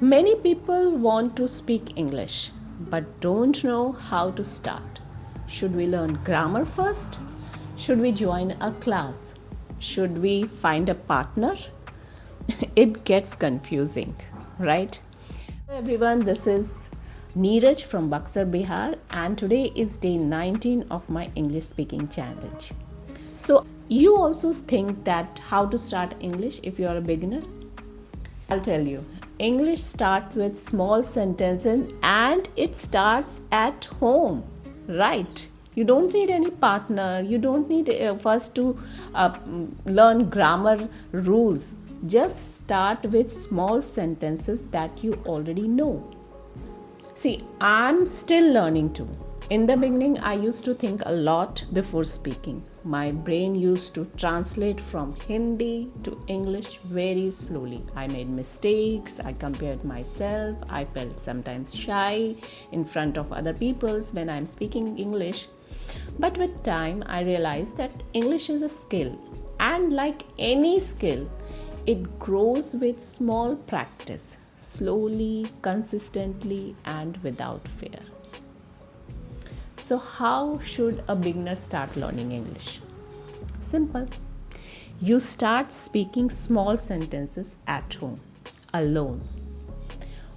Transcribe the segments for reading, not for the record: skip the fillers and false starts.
Many people want to speak English but don't know how to start. Should we learn grammar first? Should we join a class? Should we find a partner? It gets confusing, right? Hello everyone, this is Neeraj from Buxar, Bihar, and today is day 19 of my English speaking challenge. So, you also think that how to start English if you are a beginner? I'll tell you. English starts with small sentences and it starts at home, right? You don't need any partner. You don't need first to learn grammar rules. Just start with small sentences that you already know. See, I'm still learning too. In the beginning, I used to think a lot before speaking. My brain used to translate from Hindi to English very slowly. I made mistakes, I compared myself, I felt sometimes shy in front of other people when I'm speaking English. But with time, I realized that English is a skill, and like any skill, it grows with small practice, slowly, consistently, and without fear. So, how should a beginner start learning English? Simple. You start speaking small sentences at home, alone.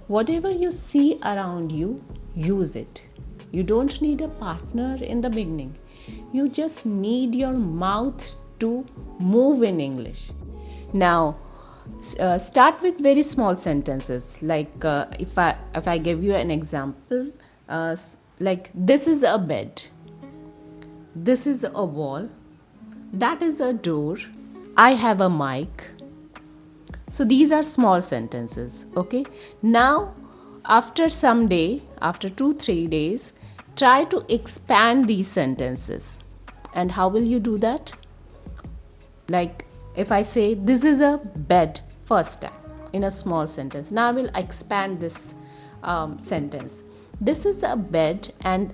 Whatever you see around you, use it. You don't need a partner in the beginning. You just need your mouth to move in English. Now, start with very small sentences. Like if I give you an example, like this is a bed, this is a wall, that is a door, I have a mic. So these are small sentences. Okay. Now, after some day, after 2-3 days, try to expand these sentences. And how will you do that? Like if I say this is a bed first time in a small sentence, now I will expand this sentence. This is a bed and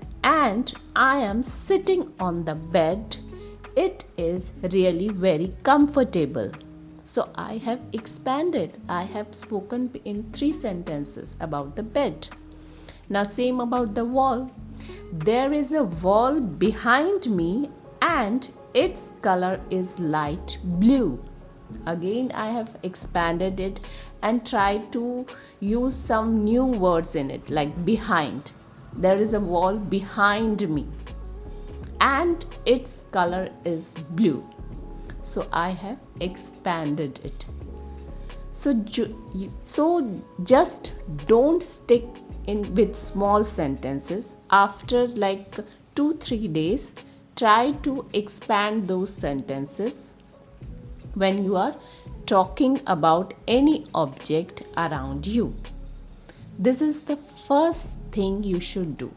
I am sitting on the bed. It is really very comfortable. So I have expanded. I have spoken in 3 sentences about the bed. Now same about the wall. There is a wall behind me and its color is light blue. Again, I have expanded it and tried to use some new words in it, like behind. There is a wall behind me and its color is blue. So I have expanded it. So just don't stick in with small sentences. After like 2-3 days, try to expand those sentences when you are talking about any object around you. This is the first thing you should do.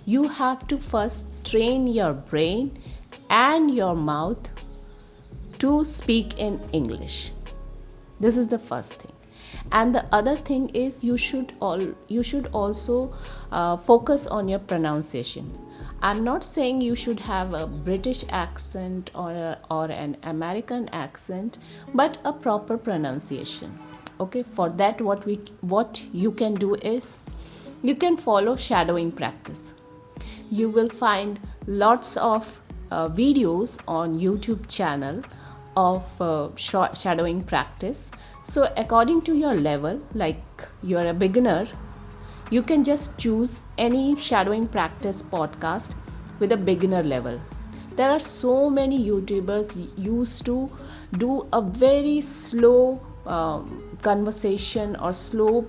You have to first train your brain and your mouth to speak in English. This is the first thing. And the other thing is you should also focus on your pronunciation. I'm not saying you should have a British accent or an American accent, but a proper pronunciation. Okay, for that what you can do is you can follow shadowing practice. You will find lots of videos on YouTube channel of shadowing practice. So according to your level, like you're a beginner, you can just choose any shadowing practice podcast with a beginner level. There are so many YouTubers used to do a very slow conversation or slow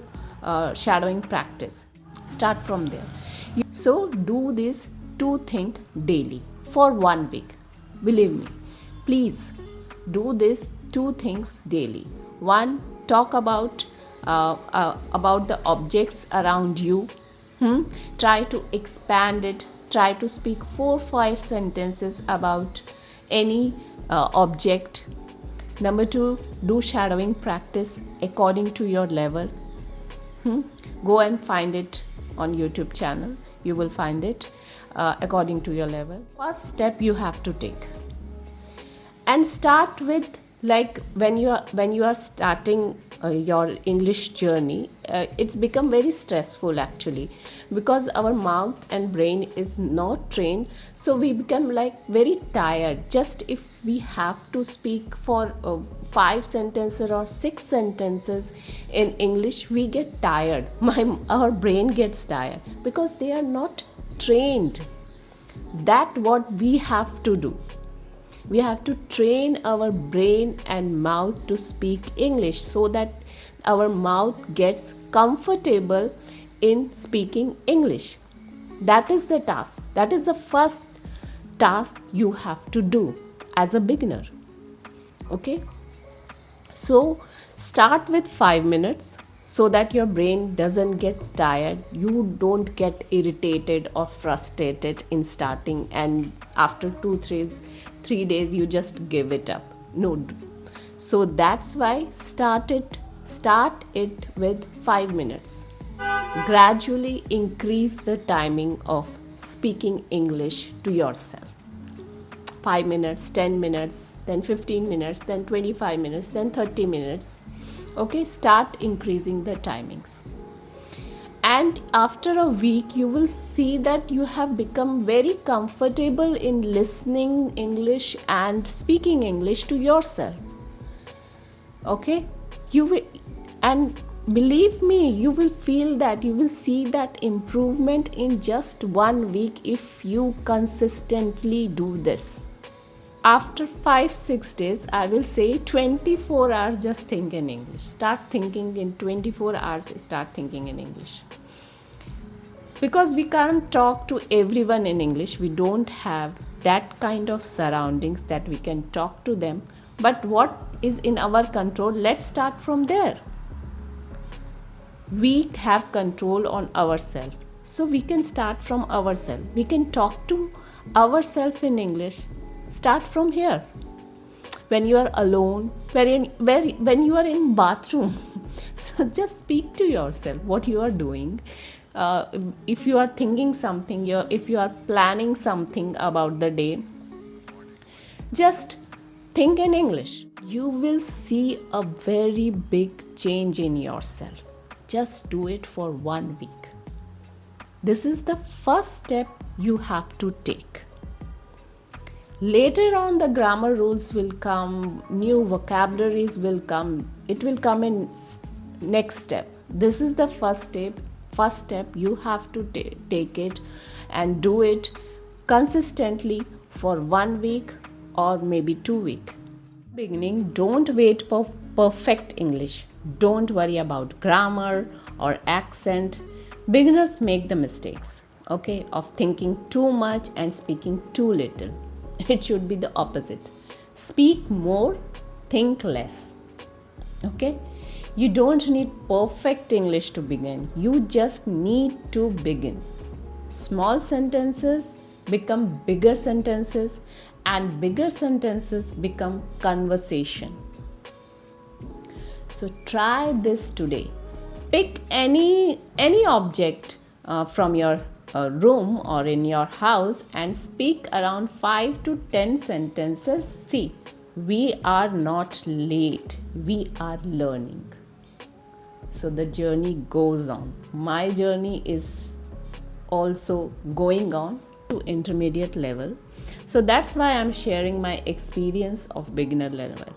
shadowing practice. Start from there. So do these 2 things daily for 1 week. Believe me, please do these 2 things daily. 1, talk about the objects around you. Try to expand it. Try to speak 4-5 sentences about any object. Number 2, do shadowing practice according to your level. Go and find it on YouTube channel. You will find it according to your level. First step you have to take. And start with like when you are starting your English journey, it's become very stressful actually, because our mouth and brain is not trained, so we become like very tired. Just if we have to speak for 5 sentences or 6 sentences in English, we get tired. Our brain gets tired because they are not trained. That what we have to do. We have to train our brain and mouth to speak English, so that our mouth gets comfortable in speaking English. That is the task. That is the first task you have to do as a beginner. Okay? So start with 5 minutes so that your brain doesn't get tired. You don't get irritated or frustrated in starting, and after 3 days you just give it up. No. So that's why start it with 5 minutes. Gradually increase the timing of speaking English to yourself. 5 minutes, 10 minutes, then 15 minutes, then 25 minutes, then 30 minutes. Okay, start increasing the timings. And after a week, you will see that you have become very comfortable in listening English and speaking English to yourself. Okay, you will, and believe me, you will see that improvement in just 1 week if you consistently do this. After 5-6 days, I will say 24 hours just think in English. Start thinking in 24 hours, start thinking in English. Because we can't talk to everyone in English. We don't have that kind of surroundings that we can talk to them. But what is in our control, let's start from there. We have control on ourselves. So we can start from ourselves. We can talk to ourselves in English. Start from here. When you are alone, when you are in bathroom, so just speak to yourself what you are doing. If you are thinking something, if you are planning something about the day, just think in English. You will see a very big change in yourself. Just do it for 1 week. This is the first step you have to take. Later on, the grammar rules will come, new vocabularies will come. It will come in next step. This is the first step. First step, you have to take it and do it consistently for 1 week or maybe 2 weeks. Beginning, don't wait for perfect English. Don't worry about grammar or accent. Beginners make the mistakes, okay, of thinking too much and speaking too little. It should be the opposite. Speak more, think less. Okay? You don't need perfect English to begin. You just need to begin. Small sentences become bigger sentences, and bigger sentences become conversation. So try this today. Pick any object from your room or in your house and speak around 5 to 10 sentences. See, we are not late. We are learning. So the journey goes on. My journey is also going on to intermediate level. So that's why I'm sharing my experience of beginner level.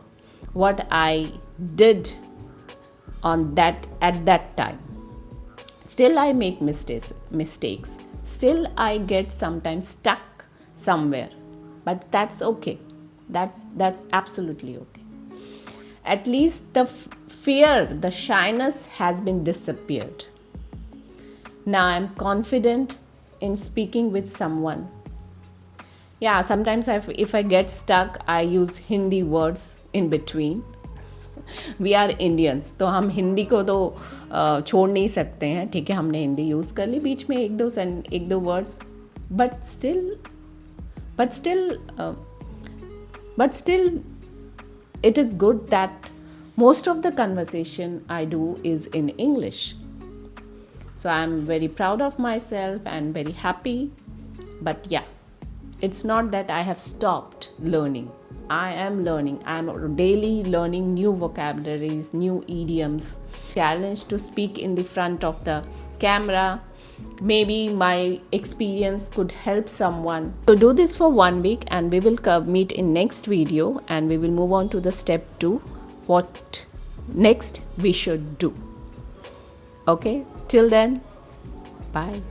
What I did on that at that time. Still I make mistakes. Still I get sometimes stuck somewhere. But that's okay. That's absolutely okay. At least the fear, the shyness has been disappeared. Now I'm confident in speaking with someone. Yeah, sometimes if I get stuck, I use Hindi words in between. We are Indians, तो हम हिंदी को तो छोड़ नहीं सकते हैं. ठीक है, हमने हिंदी यूज़ कर ली बीच में एक दो words, but still it is good that most of the conversation I do is in English. So I'm very proud of myself and very happy. But yeah, It's not that I have stopped learning. I am learning. I am daily learning new vocabularies, new idioms. Challenge to speak in the front of the camera. Maybe my experience could help someone. So do this for 1 week and we will meet in next video and we will move on to the step 2. What next we should do. Okay, till then, bye.